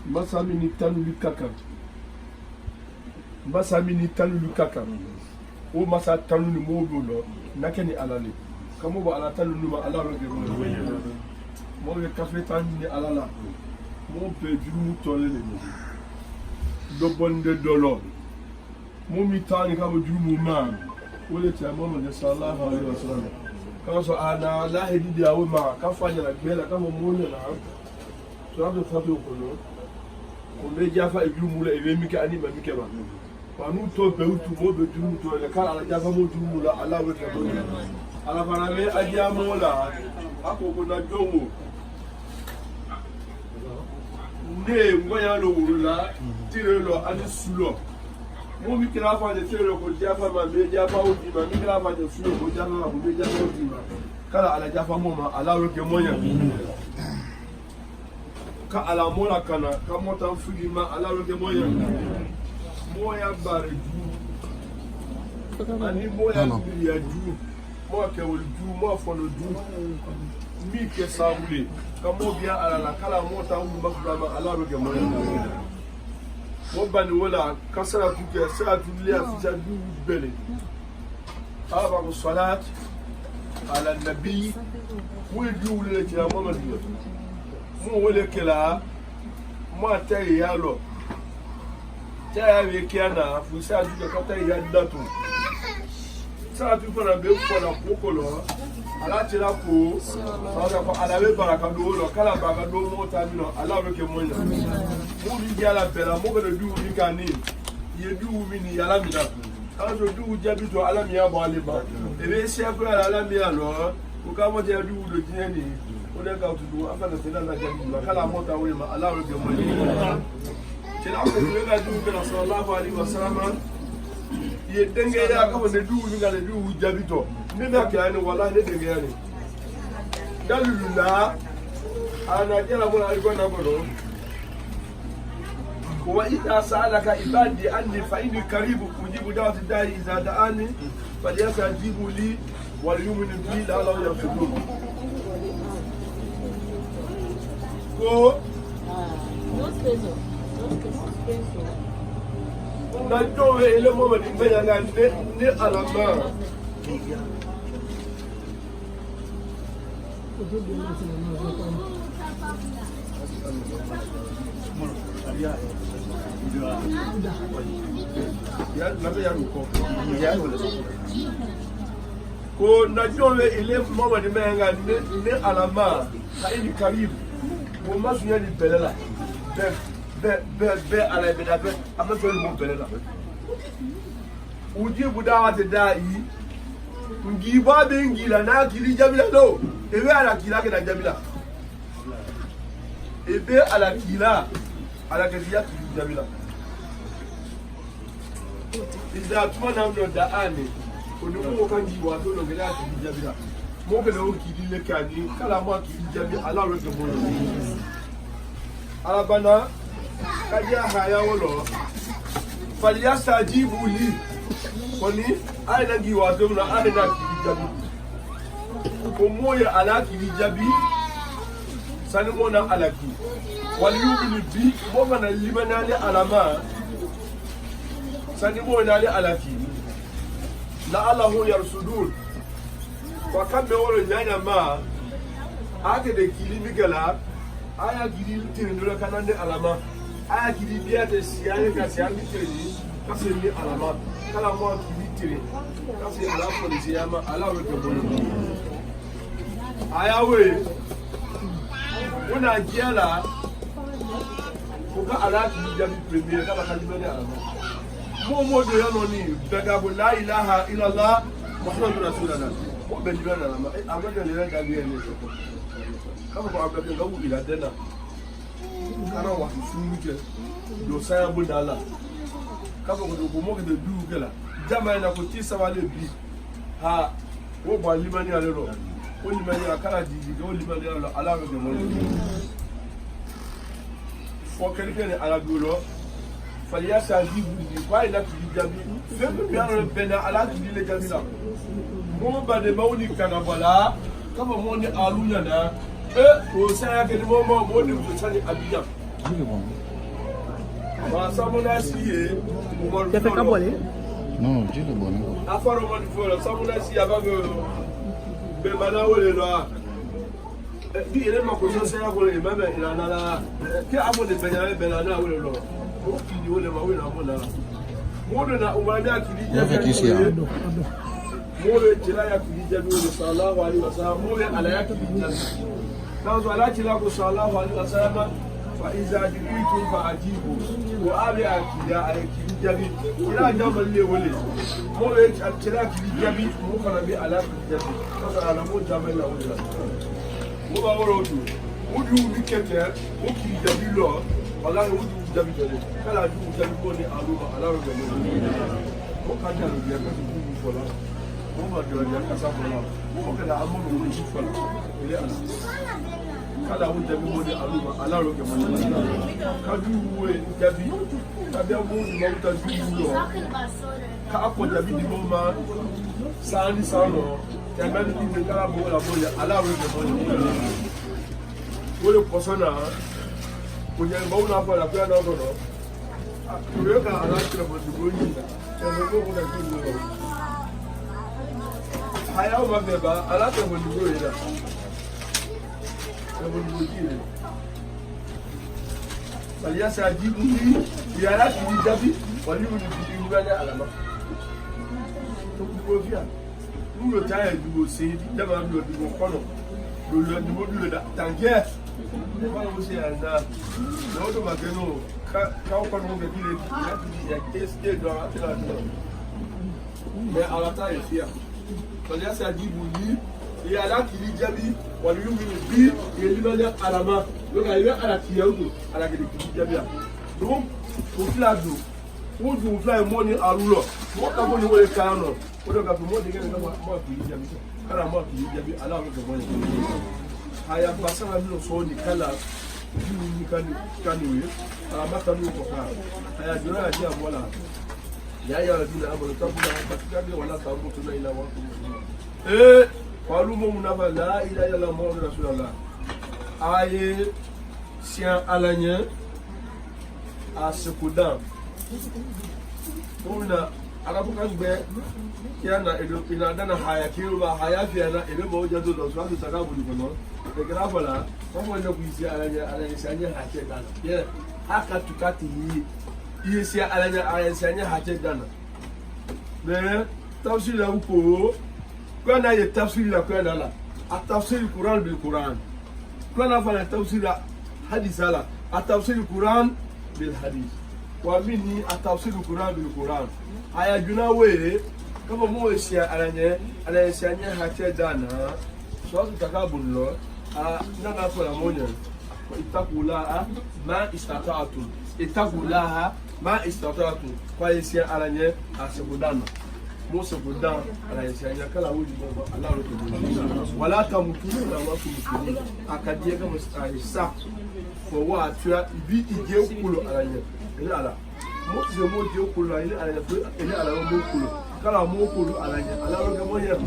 Masamini tanu lukaka. Masamini tanu lukaka. O masa tanu ni mobo lo. Nakeni alale. Kamo ba ala tanu ni ma ala roge mo. Mo be kafe tanu ni alala. Mo pe jumu tolele. Do bonde dolo. Mo mi tani kamo jumu ma. Wole ti amama de sallallahu alaihi wasallam. Kama so ana la hedi dia we ma ka fanya la bela kama mo ne na. So abdo fabi ko no. Ko le jafa e jumu la e we mi ka ani ma mi ke ba. Panu to be utu mo be jumu to le kala ala jafa mo jumu la ala we ke bo. Ala bana me adia mo la akoko na jomo. Ne ngoya lo wurula tire lo ani sulo. Mo mi kira fa de tire ko jafa ma be jafa o di ma mi kira fa de sulo ko jafa ma ko be jafa o di ma. Kala ala jafa mo ma ala we ke mo ya. Ka ala mo la kana ka mo tan fugi ma ala we ke mo ya. Mo ya bare ju. Ani mo ya ya ju. Mo ke wol ju mo fo no ju. Mi ke saoulé kamo bien ala la kala mo ta wu makdama ala we ke mo ya. Mo bani wala kasara tu ke sa tu li afisa du bele. Aba ko salat ala nabi wo ju le ti Muhammad. Mo wole kala mo tay yalo. Tay we kiana fu sa du ke kata ya datu. Sa tu fana be ko la kokolo ala tira ko sa ko ala be baraka do lo kala baraka do mo ta mi no ala be ke mo nya mo bi ya la bela mo ko du mi kani ye du mi ni ala mi da ala do du jabi to ala mi ya bo ale ba e be se ko ala mi ya lo ko ka mo je du do jine ni o de ka tu afa na tena na jabi la kala mo ta we ma ala be ke mo nya tena ko be ga du ke sallallahu alaihi wasallam ye denge ya ka wonde du ni ngale du jabito ni na ka ni wallahi ne denge ya ni dalula ana jela mo na iko na bodo wa idha sa'alaka ibadi anni fa inni karibu ujibu da'wati da'i idha da'ani falyastajibu li wal yu'minu bi la'allahu yarshudun ko na jowe ele moma di mbenya nga ne alama ya na be ya ko ko na jowe ele moma di mbenya nga ne alama ka ini karibu ko masunya di belela be ala be da be amaso ni mo belela uji budawa te dai ngi ba be ngila na kili jamila do ebe ala kila ke na jamila ebe ala kila ala ke ya kili jamila iza tuma na ndo da ani onu mo kan gi wa to no gela kili jamila mo be no kili le kani kala mo kili jamila ala ro ke mo ala bana kaja haya wolo falyastajibu li koni aina gi wa to na aina kijabi ko moya ala kijabi sani mona ala ki wal yu'minu bi mo mana limana li alama sani mona li ala ki la allahu yarsudun wa kambe wolo nyanya ma ake de kilimi gala aya gidi tirindola kanande alama aya gidi biya de siyane ka siyane tiri kasi ni alama kala mo gidi tiri kasi ala polisi yama ala we ko aya we una giala ko ka ala gidi jabi premier kala ka libere alama mo do yano ni daga bo la ilaha illallah muhammadur rasulullah mo be libere alama amada le ga biya ni kama ko abda ga wu ila dena kana wa sunuje do saya budala kama ko do mo ke de du gela jama na ko ti sawale bi ha wo ba limani ale ro o limani akara di go limani ala ala ga mo fo kene ala duro faliya sa di bu kwa ila ti jabi febe bi ala bena ala ti le jabi la mo ba de mawni kana bala kama mo ni alunya na o saya ke mo ni to sani abiya Ma samuna siye. Tu fais caboler? Non, Dieu le bon. Afaro mo di fo samuna siye aba be mana wole lo. Bi ele ma ko so se ya wole me be ila na la. Ke amo de be na wole lo. O ki di wole ma wole na mo na. Mo de na umani akili. Ya fait ici. Mole tila ya kulijabi wa sallallahu alaihi wasallam mole ala ya kulijabi kazo ala tila ko sallallahu alaihi wasallam fa iza jiitu fa ajibu wa abi akida ay kulijabi ila jama le wole mole tila kulijabi mo kana bi ala kulijabi kazo ala mo jama la wole mo ba woro du wudu bi kete mo kulijabi lo wala wudu kulijabi dole kala du kulijabi ko ni aluma ala ro mo ka jalu bi ka du fola Mama do ya kasa fola o kada amuru ko ci fola ile ala kala wo jabi mo de aluma ala ro ke mo ka du we jabi ka bi amu ni mo ta du lo ka akọ jabi di mo ma sani sano ya ba ni de kala bo la bo ya ala ro ke mo wo le posona ko je mo na fola pe na do no ko ka ala ke mo di bo ni ya mo ko da du lo Haya o mabeba ala te mo dugo ira. Te mo dugo ira. Balia sa jibu ni ya ala ti jabi wali mo di ngale alama. To dugo via. Mo ta ya dugo se di da ma do dugo kono. Do lo dugo dugo da tangier. E ba mo se anda. No do mageno ka ko no be dile ya teste do atela do. Me ala ta e fia. Balia sa jibu ni ya ala ti jabi wali mo bi ye libale alama. Donc il y a à la tiaou à la grédibilité. Donc au flado o du fly money alulo mo ka mo ni wo ka no o do ka mo de ngene mo fi jabi kala mo fi jabi ala ko mo ni aya basanga no so ni kala ni kan we ala mata no ko ka aya jura ya dia mola ya dina amalo tabula batika de wala ta ko tuna ila wa qalu mo munaba la ilaha illa muhammadu rasulullah aye sien alanya a sekudan ona arabu kan gbe kiana edo ina dana haya kiruba haya fiana ebe bo jado do so atu taka budi kono e gra bala ko mo ne kuisi alanya sanya hache dana ye aka tukati yi si alanya sanya hache dana ne tafsir la ko kana ye tafsir la kana la atafsir Quran bil Quran kana fala tafsir hadith ala atafsir Quran bil hadith wa minni atafsir Quran bil Quran aya juna we kama mo sia alanya sanya hache dana so takabun lo nana fala monya itakula ma istata'tu itakula ma istata'tu kwa sia alanya asebudana mo sebudan ala sia kala wudi bo Allah ro to wala tamutuna wa tumutuna akadie kama sa for what bi ije okulo alanya ile ala mo se mo je okulo ile ala mo okulo kala mo okulo alanya ala ro mo ya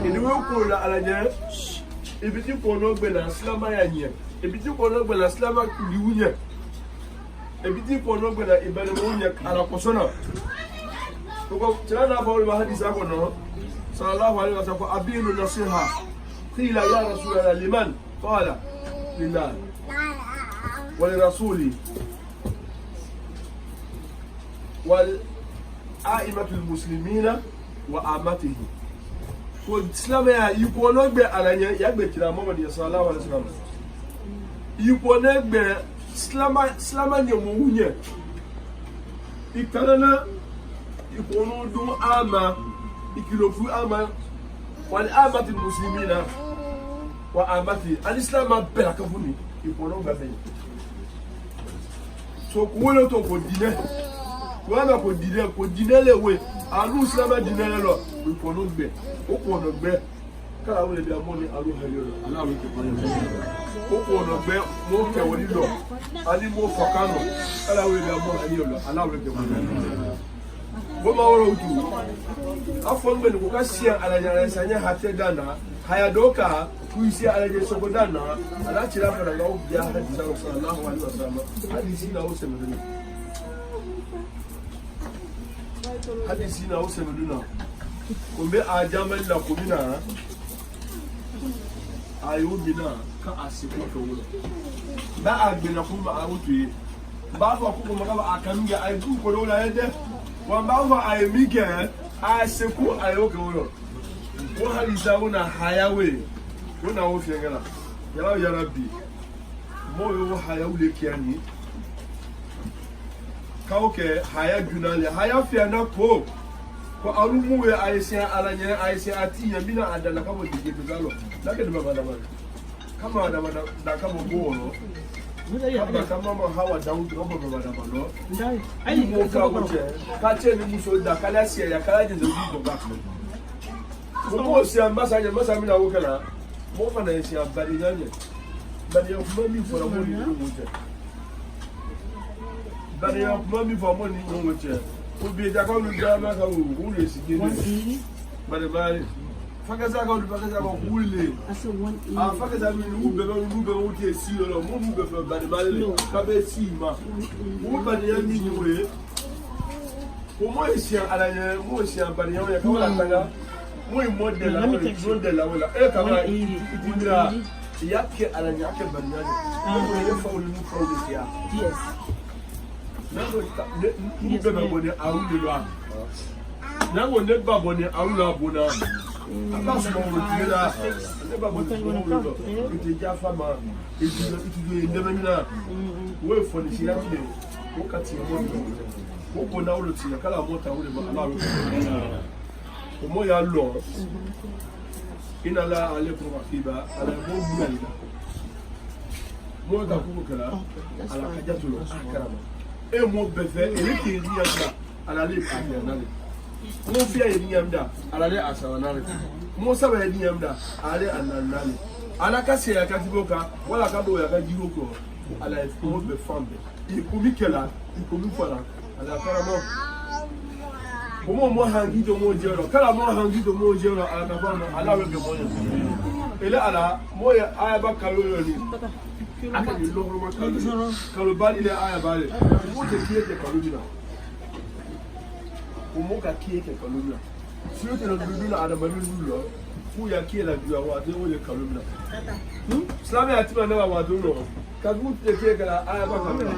ile we okulo alanya ibi ti ko no gbe na islama ya yin ibi ti ko no gbe na islama liwunya ibi ti ko no gbe na ibale mo nya ala kosona ko tirana ba wal hadith ako no sallallahu alaihi wasallam abinu nasiha qila ya rasulullah liman qala lillah wa li rasuli wal a'immatul muslimina wa amatihi ko islam ya iko no gbe alanya ya gbe tira muhammad sallallahu alaihi wasallam iko no gbe islam ni mo wunye ikanana ikono dum ama ikilofu ama wal amati muslimina wa amati alislam bela kafuni ikono gabe so kuwolo to ko dine wala ko dine lewe alu islam dine lo ikono gbe o ko no gbe kala wole bi amoni alu helo ala wi ko o ko no gbe mo ke woni lo ani mo fakano kala wole bi amoni ali lo ala wi ko Boma woro utu afon ben ko kasia alanya sanya hate dana haya doka kuisia alanya soko dana ala chira fara ga ubya hadisa sallallahu alaihi wasallam hadisi na useme hadisi na ose meduna kumbe a jamal la kumina ayo mina ka asiku to wala ba a gbina kuma a wuce ba fa ku kuma ka akamga ay bu ko wala yede wa ba fa ay mige a siku ayo ko wala ko hadisa una hayawe una wo fiengala ya rabbi mo yo hayawle kiani kauke haya junale haya fiana ko alumu ya aisha alanya aisha ati ya mina adala kama dige bizalo lakini baba kama da kama bolo kama ma hawa daud robo baba da balo ai mo ka wuce ka ce ni muso da kala siya ya kala jin zaudi ko ba mo si ambasa mina wukala mo fa na siya bari nyanye bari ya kuma mi fora mo ni wuce bari ya kuma mi fora mo ni wuce ubi da ka lu da ma ka wu le si ni bari fakaza ka lu fakaza ko wule fakaza mi lu be o ti si lo mo mu be fe bari bari ka be si ma mo bari ya mi ni we ko mo isi ala ye mo isi bari ya ka wala tanga mo model la wala e ka ma itindira yake ala ya ke bari ya mo ye fa wulu fa wulu ya yes ni be ba boni awulu lo na wo ne ba boni awulu abona aba so mo tira ne ba boni lo ite ja fa ma ite ndeme mina wo fo ni shi ya ti ko ka ti mo ko na wo ti kala mo ta wo le ma ala wo mo ya lo ina la alaikum raqiba ala mo mulida mo da ku kala ala hajatu akrama e mo befe e ki riyanda ala le kafanale mo fiya yiyamda ala le asawanale mo saba yiyamda ala le ananale ala kasi ya katiboka wala kado ya kajiroko ala mo be fambe e ko mikela e ko mi fara ala karamo mo hangi do mo jero kala mo hangi do mo jero ala ka fama ala we be mo ele ala mo ya aya ba kalolo ni aka ni lo ma kalolo bali le aya bale mo te kiye ke kalolo mo ka kiye ke kalolo sio te lo dudula ada balu lo fu ya kiye la biwa wa de o le kalolo islam ya ti na wa do no ka gu te kiye ke la aya ba kalolo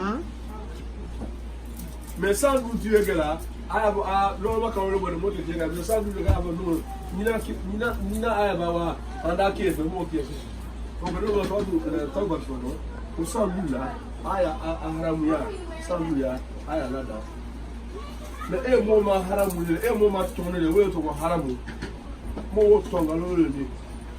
mais sans gu tu ke la aya ba lo ma kalolo bo mo te kiye ga sans gu ga ba no nina aya ba wa anda kiye be mo kiye ko do lo do to ba so no ko sans gu la aya haramu ya sans gu ya aya la da na e mo ma haramu le e mo ma tonne le we to ko haramu mo wo tonga lo le ni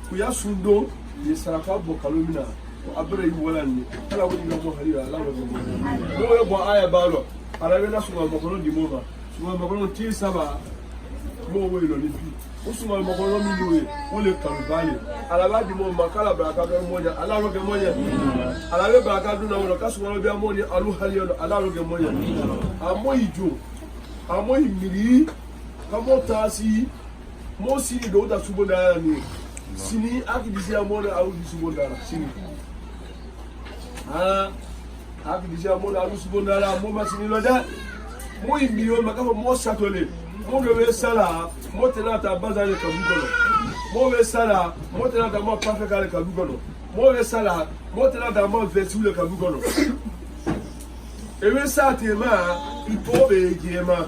ku ya sundo ye saraka bo kalomina ko abre yi wala ni kala woni na mo halira la wo mo ye bo aya ba lo ala be na suma mo ko di mo ba suma mo ko ti saba mo we lo ni bi o suma mo ko lo mi lo e o le kalubale ala ba di mo ma kala ba ka be mo ja ala ro ge mo ja ala be ba ka du na wo ka suma lo bi mo ni alu halio ala ro ge mo ja amo ijo amo imiri kamo tasi mo sini do da subo da ni sini akidisi amo na awu subo da sini akidisi amo na awu subo da mo ma sini lo da mo imiri o makamo mo satole mo ge sala mo tena ta bazale ka bugono mo we sala mo tena ta mo perfect ka bugono mo we sala mo tena ta mo vesule ka bugono ewe sate ma itobe jema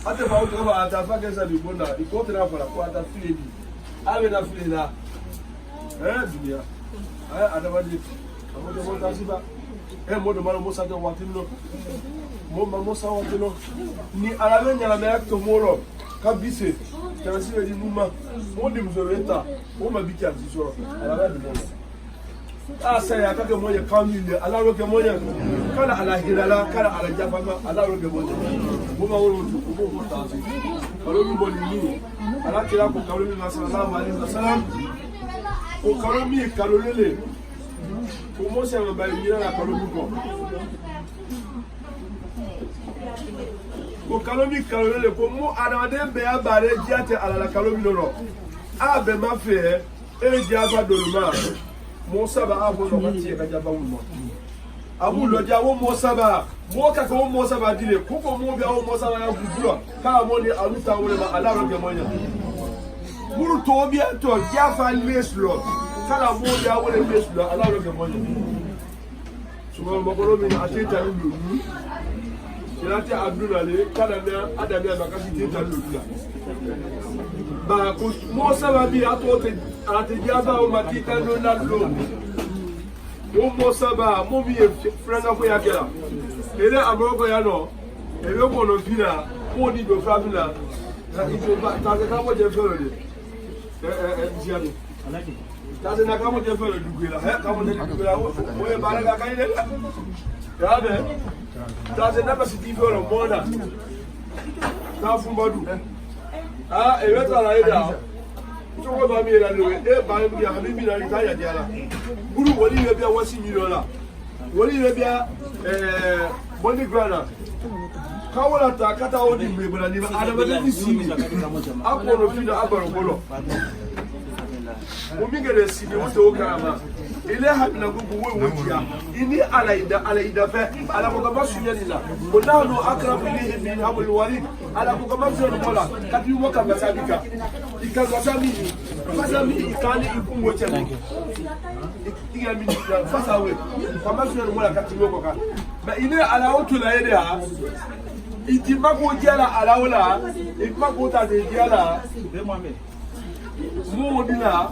ate ba uto ba ata fa kesa bi bona ikote na fara ko ata fili ave na fili na dunia adama di amoto mo tasiba modo malo mo sa de watino mo sa watino ni alabe nyala me akto moro kabise kana sibe di numa mo di mzoreta mo mabiki azisoro alabe di mo saya kake moja kamile ala roke moja kala ala hilala kala ala jafama ala roke moja boma wolo ko taasi kalo mi boni ni ala kila ko kalo mi sallallahu alaihi wasallam ko kalo mi kalo lele ko mo se ma bari ni na kalo mi ko kalo mi kalo lele ko mo adamade be abare jiate ala la kalo mi loro a be ma fe e jafa dolma mo saba abo no kati ka jaba mo abu loja wo mo saba mo ka ko mo saba dile ko ko mo bia wo mo saba ya gudura ka mo ni aluta wo ma ala ro ge mo nya buru to bia to ja fa leslo kala mo bia wo leslo ala ro ge mo nya so mo ko mi ateta lu Silati Abdulale kala na adami abakasi teta lu ba ko mo saba bi atote atijaba o matita no na lo mo saba mo bi franga ko yakela ele amoko ya no ebe ko no fina ko ni do franga na ito ba ta ka mo je fero de jiado ta se na ka mo je fero dugela he ka mo je dugela o e bara ga kai de ya de ta se na ba si ti fero mona ta fumbadu ebe ta la ida Choko ba mi la lo e ba mi ya mi na ri ta ya dia la buru woli le bia wasi mi lo la woli le bia boni grana ka wala ta kata o di me bra ni ada ba ni si ako no fi da abaro bolo o mi gele si me o to kama ile habina gugu we wotia ini alaida fa ala ko ba sunya ni la o na no akrabu li min habul walid ala ko ba sunya bola kati mo ka basabika ikazami ikani ikungo chana ikiga mini fasa we kwa masu no mola kati mo ko ka ba ile ala otu la yede ha itima ko jala ala wala itima ko ta de jala de mohammed mo dina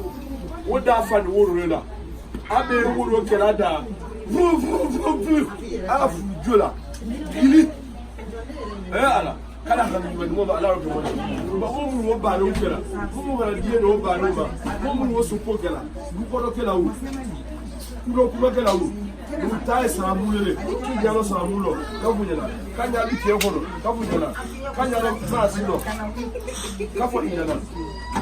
o da fa ni woro la abe woro kela da vu afu jola ili ala kala kan mo ba ala ro mo ba mo wo ba ro kela mo ba die no ba ro ba mo wo su ko kela bu ko do kela wu ku ko kela wu du tai samulele ki jalo samulo ka bunyala kanya bi tie ko no ka bunyala kanya lo fa sino ka fo inyala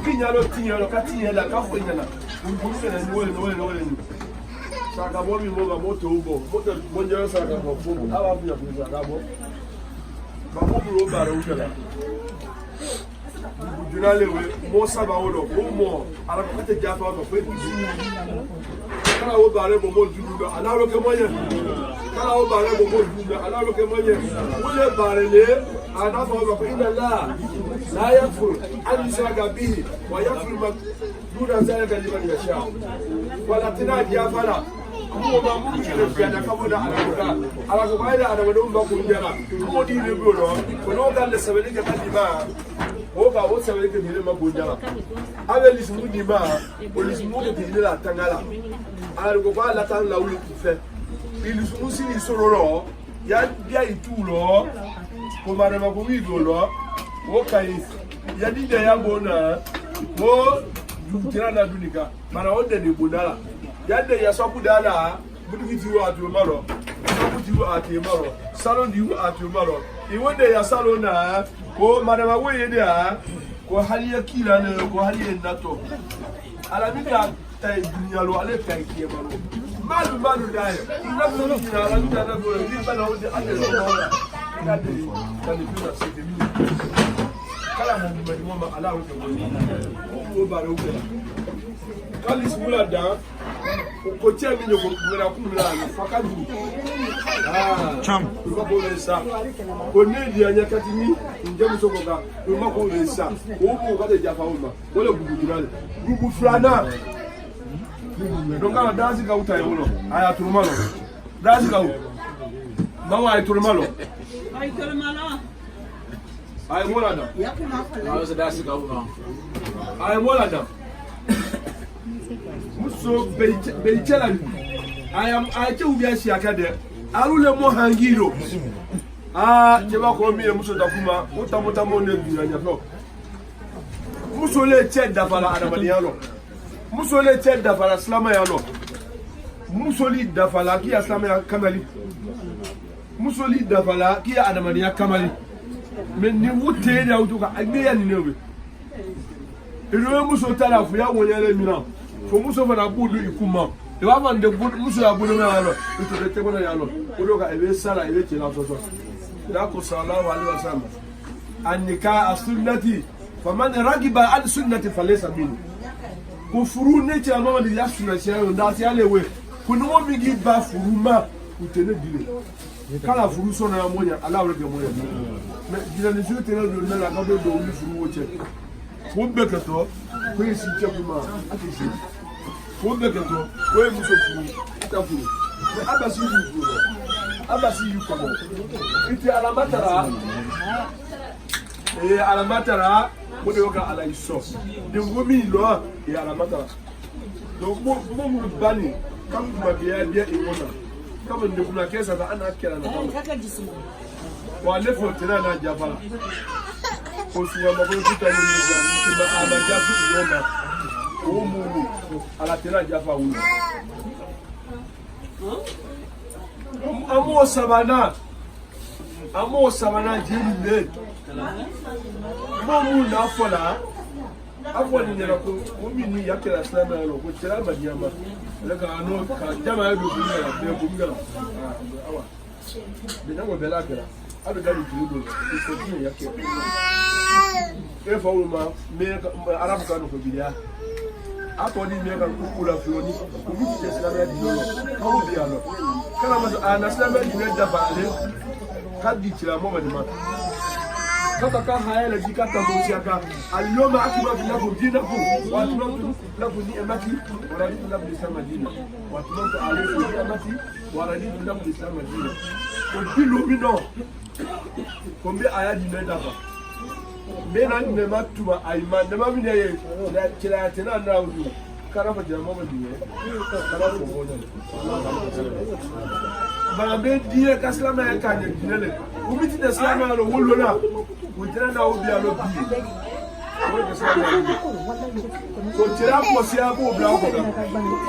kinyalo tinyalo ka tinyala ka fo inyala mbulu na wole saka bo mi mo ba moto ubo moto bonjero saka bo aba bunya bunya saka bo ba mo buro ba ro kela dunale we mo saba wolo mo ara ko te jafa ko fe kala wo bare mo mo judu ala ro ke moye kala wo bare mo mo judu ala ro ke moye wole bare le ana fo ko inna la yakfur an yusaka bihi wa yakfur ma duna zalika liman yasha wala tinadi ya fala mo ba mu kire fiya ka mo da ala ko bayda ada wadum ba ko njara mo di le bro ko no galle sabeli ka tadiba o ba o sabeli ka dile ma ko njara ave lismu di ma o lismu ko dile la tangala ala ko ba la tan la wi fe lismu si ni sororo ya bia itulo ko mara ma ko wi do lo o kai ya di de ya bona o tira na dunika mara o de bonala yadda ya sabu dala budugi tiwo atu maro sabu tiwo atu maro salon diwo atu maro iwonde ya salon na ko madama woye dia ko haliya kila ne ko haliya nato ala bita tay dunyalo ale tay kiye maro malu dai ina no ni ala bita na go ni bana o de ade so wala ina de tani pina se de mi kala mo be mo ma ala o ko ba ro kali simula da ko tiami ne ko ngara kumula na fakadu cham ko ko le sa ko ne dia nya katini njem so ko ga ko ko le sa ko ko ka de jafa uma wala gugu durale gugu frana donc ala dazi ka uta yolo aya turmalo dazi ka u bawa ay turmalo ay mola da ay so dazi ka u ay mola da so beichela I tell you si akade alule mo hangiro jeba ko mi muso da kuma uta mo ne duranya no muso le cheda fala adamadiano muso le cheda fala slama yano muso li da fala ki aslama ya kamali muso li da fala ki adamadiya kamali men ni wutte da utuka agbeya ni newe ilo muso tala fu ya wonyele mina fo muso fana bulu ikuma e wa van de muso ya bulu na yalo to de tegona yalo odo ka ebe sala ebe tela soso da ko sallallahu alaihi wasallam annika as-sunnati faman ragiba an sunnati falaysa min ko furu ne ti amama di ya sunna shi da ti alewe ko no mi gi ba furu ma kutene dile kala furu so na monya ala wure ke monya me dile ne so tene do na la ka do wi furu wo che wo be ke to ko yi si che kuma ati si wo be ke to wo mu so furu ata furu me abasi yu furu abasi yu ko iti ala matara ala matara mo de ka ala iso de ngomi lo ala matara donc mo bani kam kuma biya biya imona kama ndio kuna kesa za ana akira na wa lefo tena na jabala osuwa mabolo tutani ni ba ama jafu yoma omu ala tena jafa wu amo sabana jeli le momu na fola afoni nyara ko omi ni yakira slama lo ko tira madiyama daga ano ka jama ya dubu ne ya ko ngara awa de nango bela kira ado dali tudo ko tin yake e fa uma me arabu ka no ko biya ato ni me ka ku kula floni ko mi ti slama ya di lo ko biya lo kala ma ana slama di ne da bale ka di tira mo ma kaka haya jikata msiaka alioma akiba vinabu dinaku watu labu ni amati waraditu labu lisama dina watu alifu ni amati waraditu labu lisama dina obilu bino kombe aya di medaba mena ni matuba ayman dama bine ye kila tena na udu karafa jama mama diye karafa moja bana be diye kaslama ya kanye dinele ubiti da slama lo wolona wujana na obi alo bi o de slama so tira ko si abo bla ko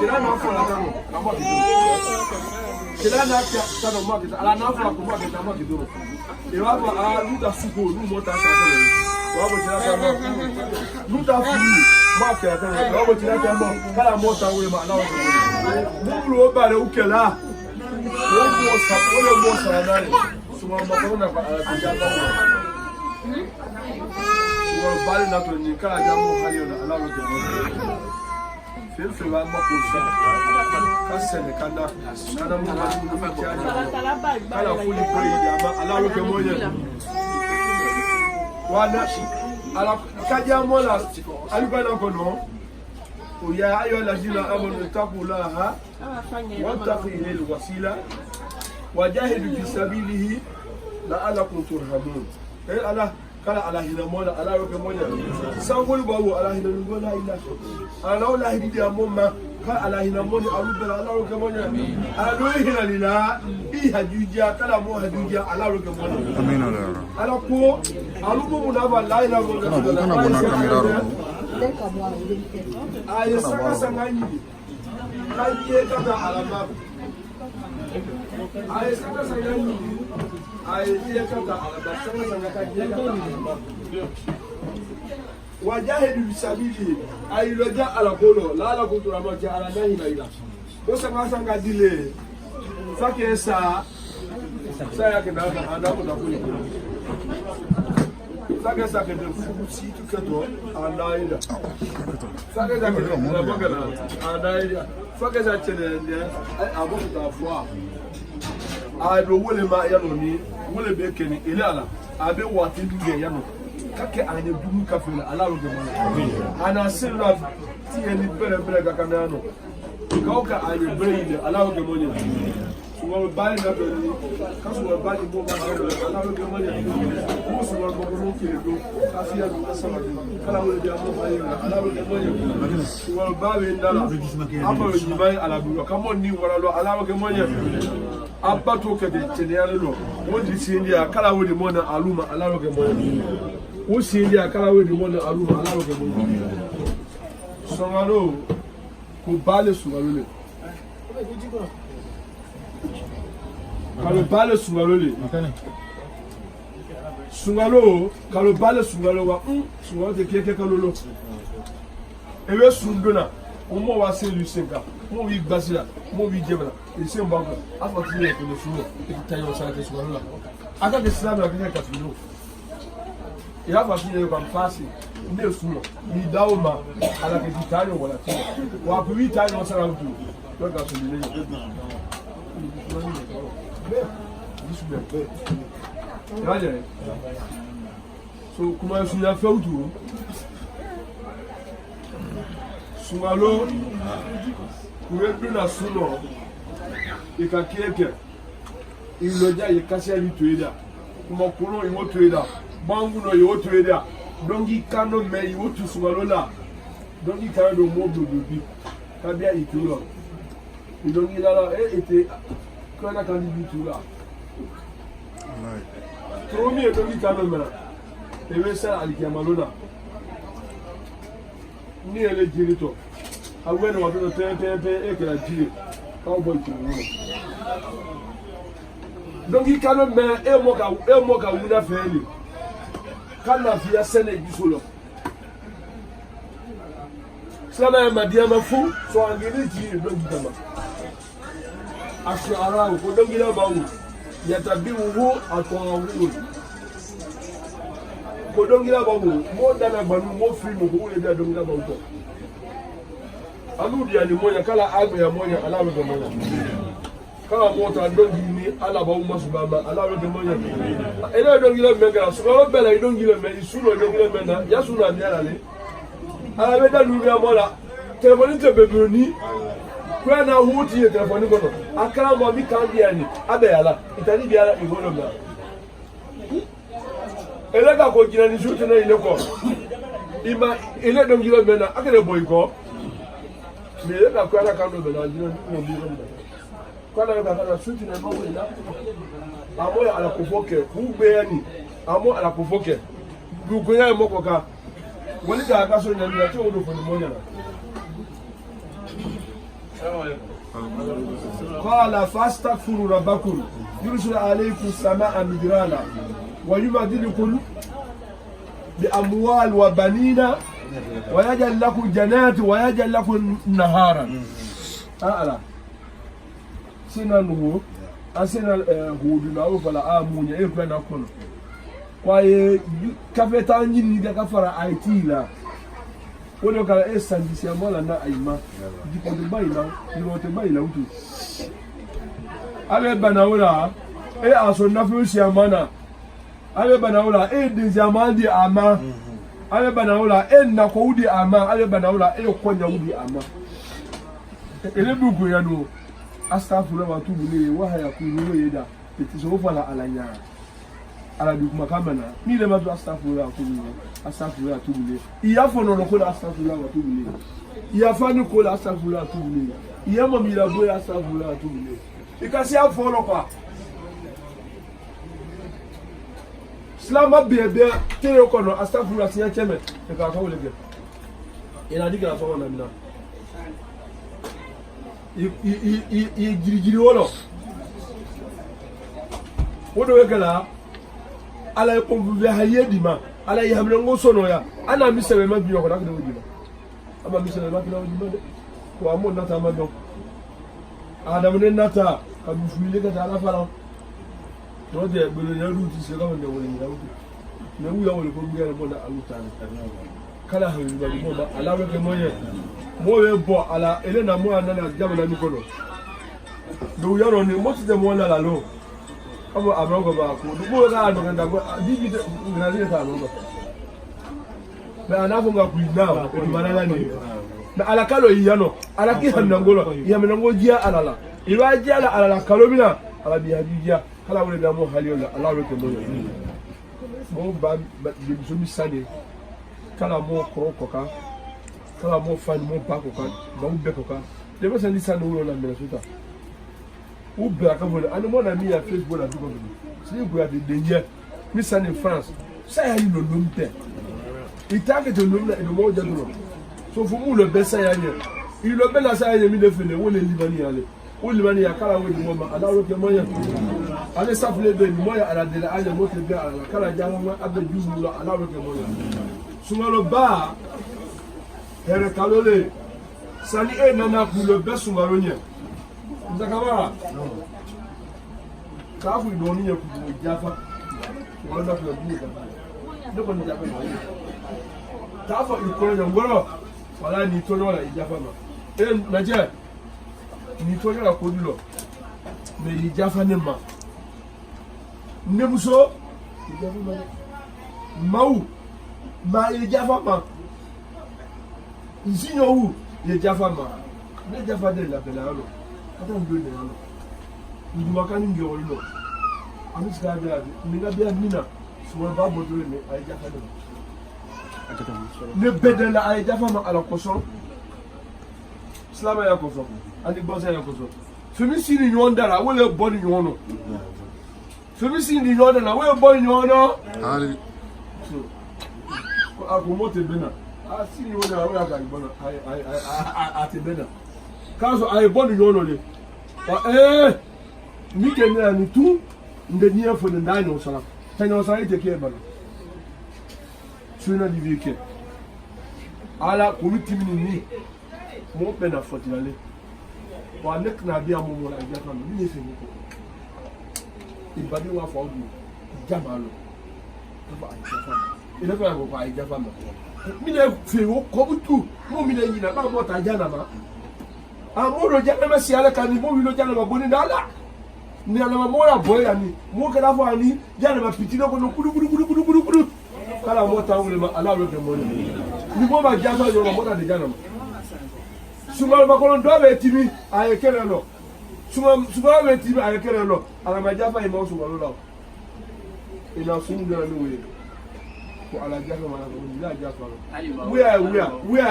tira na fo la tano na mo bi tira na ka tano mo bi ala na fo ko mo bi tamo bi do e wa ba a lu da suko lu mo ta ta ko wa bo tira ka mo lu da fu mo ka ta wa bo tira ka mo kala mo ta we ma na o bu lu o ba le ukela o mo sa na suma ma ko na ba a ja ba bali na to ni kala jamu hali na ala roje mo fe wa ma ko sa ka se ne kana mo ma ni ma cha kala fuli ko ya ma ala roje mo ye wana ala ka jamu la ali ba na ko no o ya ayo la jina amanu taqulaha wa taqihi alwasila wajahidu fi sabilihi la'alakum turhamun ala kala ala hina mola ala roke mola sangol bawo ala hina ngola ila ala wala hidi amoma kala ala hina mola alubela ala roke mola ala hina lila bi hajuja kala mo hajuja ala roke mola amina ala ko alubo munaba la ila ngola kana bona kamera ro ay sanga sangani kaje kata alama ay sanga sangani ay kata alama sanga sanga kaje kata alama wajahidu bisabili ay loja ala kolo la ala kuntu ramaja ala nahi na ila ko sanga sanga dile fake sa yake na ana ko da kuli sake sake de fusi tu keto anaida sake sake de na bagala anaida fake sa chele ne abo ta fwa a do wole ma ya no ni wole be keni ile ala abe wati duge ya no kake anya dumu kafela ala ro de ma ana sirra ti eni bere bere ga kanano kauka anya bere ile ala ro de mo ni suwa bali na do ni kasuwa bali mo ga ala ro de mo ni mo suwa mo ko ke do afiya do asama do kala wole de mo bayi ala ro de mo ni suwa bali ndala aba ni bayi ala do kamo ni wala lo ala ro de mo ni abato ke de teniale lo wodi sindia kala wodi mo na aluma ala ro de mo ni wo sindia kala wodi mo na aluma ala ro de mo ni songalo ko bale sungalo le kalo bale sungalo le sungalo kalo bale sungalo wa sungalo te keke kalo lo ewe sundona mo wa se lusenga mo wi gbasira mo wi jebla e se mbango afa ti le ko le suno e tayo sa te sungalo la aka de islam la ke ka filo ya fa ti le ko fasi ne suno ni dauma ala ke titayo wala ti wa ku wi tayo sa ra tu to ga so ni le So kuma su ya fautu sungalo kuwedu na suno ikakeke iloja yikasia lituida kuma kuno iwo tuida bangu no iwo tuida dongi kano me iwo tu sungalo la dongi kano do mo bi kabia itulo idongi la ete kana kandi bitula Promi e dongi kano mena ewe sa alikiamalona ni ele jirito agwene watoto pepe ekela jiri cowboy kimuno dongi kano me emoka wuna feli kana fia sene gisolo sana ya madiama fu so angini jiri dongi kama asho arawo ko dongi la bawu yatabiwu atwawu ko dongila bawo mo dana banu mo free mo ko le da dongila bawo to alu dia ni moya kala agbe ya moya ala we moya kala mo ta dongi ni ala bawo masubaba ala we moya ele dongila mega so ko bela dongila me isulo dongila me na ya suna mi ala le ala we da lu ya mola telefoni te beboni kwa na huti ye telefoni kono akara mo mi kan dia ni abe ala itani bi ala igolo na ele ka ko jina ni shuti na ile ko ima ele don gilo mena akere boy ko me ele ka ko ala ka no bena jina ni mo bi ko ko ala ka ka shuti na mo ina amo ala ko foke ku be ani amo ala ko foke du ko ya mo ko ka woni ka so nya ni ti o do fo ni mo nya قال فاستغفروا ربكم يرسل عليكم السماء مدرارا ويمددكم بأموال وبنين ويجعل لكم جنات ويجعل لكم نهارا أعلى سنانه أسنا هودنا فلا آمون يكون أكون kwaye kafeta nyini da kafara IT la wole kala esanji si amola na aima dipo de baila ni te baila utu ale banaola aso na fu si amana ale banaola de zamandi ama ale banaola na ko udi ama ale banaola konya udi ama ele bugu ya no astaghfirullah wa tubu le wa haya ku no yeda etiso fala alanya ala du makamana ni le madu astaghfirullah wa tubu le iya fono no ko astaghfirullah wa tubu le iya fani ko astaghfirullah wa tubu le iya mo mi la boy astaghfirullah wa tubu le ikasi afolo kwa Slama bebe tele ko no astaghfirullah siya cheme e ka ko le ge ina dikira so na mina i girigiri wolo wodo wekala ala ko be hayedi ma ala yi hamle ngo sono ya ana mi sebe ma biyo ko da ko wodi ama mi sebe ma biyo wodi de ko amo nata ma do adam ne nata ka bu fuile ka ala fala no de belo ya ruti se ka wonde woni ya wuti ne wu ya woni ko ngere mo da aluta kala ha yi ba mo ba ala we ke moye mo we bo ala ele na mo ana na jama na mi ko do ya ro ni mo ti de mo la lo abo abrogo ba ko du bo ga do nganda go bibi de ngani ta no ba ana funga ku na ko manala ni na ala kalo yano ala ki hanna ngolo ya me ngo jia ala iwa jia ala kalo bina ala bi hajija kala wole da mo haliyo ala we ke mo ba de so mi sade kala mo ko ka kala mo fan mo pa ko ka ba u be ko ka de ba sandi sanu wo na me suta u be aka mo ani mo na mi ya Facebook na duko bi si bu ya de denje mi sani France sa ya ni lo mpe itake to lo na e mo je do so fu mu lo be sa ya ni i lo be la sa ya mi de fele wo le libani ya le o libani ya kala wo di mo ma ala ro ke mo ya ale sa fele be mo ya ala de la ale mo te be ala kala ja mo abe juzu lo ala ro ke mo ya sumalo ba here kalole sani nana ku lo be sumalo nye ndakabara ka fu do ni ku jafa wanda ku bi ka do ko ni jafa ta fa ko ya ngoro wala ni to no la jafa ma naje ni to ya ko dulo me ni jafa ne ma nebuso mau ma ye jafa ma nsinyo wu ye jafa ma ne jafa de la bela lo ata ndo ne lo nduma kan ngi lo ami ska bela ni ga bela mina so ba bodo ne ay jafa de ne bedela ay jafa ma ala koso slama ya koso ani bosa ya koso femi sini nyondara wole boni nyono femi sini nyondara wole boni nyono ali ko akomote bena sini nyondara wole ka ibona ay ate bena kaso ay boni nyono le ni kenna ni tu ndeni afo ndani no sala tanya sala ite ke bana suna divike ala komiti ni mo pena fotilale wa nek na bia mo mo la jafa mi ni fini ko ibadi wa fa odu jamalo ko ay jafa ina fa ko ay jafa mi ne fe wo ko butu mo mi ne yina ba mo ta jana ma amoro jana ma si ala kan mo wi lo jana ma boni dala ni ala ma mo la boya ni mo ka la fa ni jana ma pitino ko no kudu kala mo ta wule ma ala lo ke mo ni mo ba jafa yo mo ta de jana ma suma ba kolon do be timi ay kere lo suma be timi ay kere lo ala ma jafa e mo suma lo ina sun da ni we ko ala jafa ma ko ni la jafa lo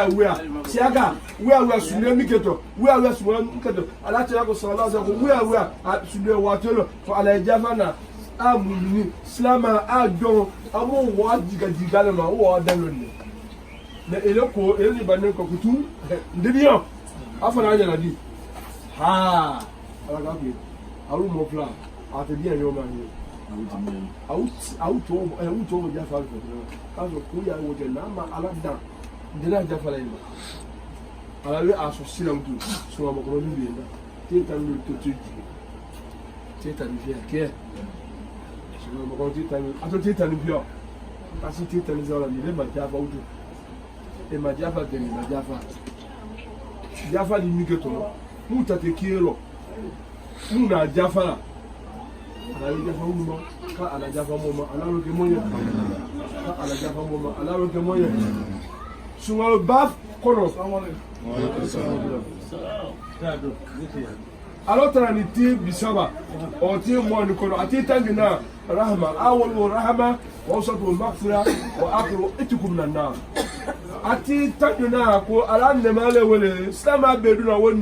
we siaka we sunne mi keto we sunne mi keto ala ta ko sallallahu alaihi wasallam we sunne watelo to ala jafa na amuni slama adon amo wa diga le ma wo da lo ni na eleko eli banen ko kutu ndibiyo afana anya na di ha ala ga bi awu mo plan ate bien yo ma ni auto ja fa ko kaso ko ya wo je na ma ala da ndina ja fa la ina ala we aso silam tu so ma ko ni bi na te tan lu to te tan bi ke so ma ko te tan bi o kasi te tan zo la ni le ma ja fa auto e ma jafa de ma jafa di miketo mu tate kielo mu na jafa la ala jafa mu ka ala jafa mu ala lo ke moye ka ala jafa mu ala lo ke moye sunga baf kono alo tani ti bisaba o ti mo ni kono ati tangina rahma awal rahma wa wasatu maghfira wa akhiru itikum nan nar ati tanyuna ko ala ne male wele sama bedu na wonne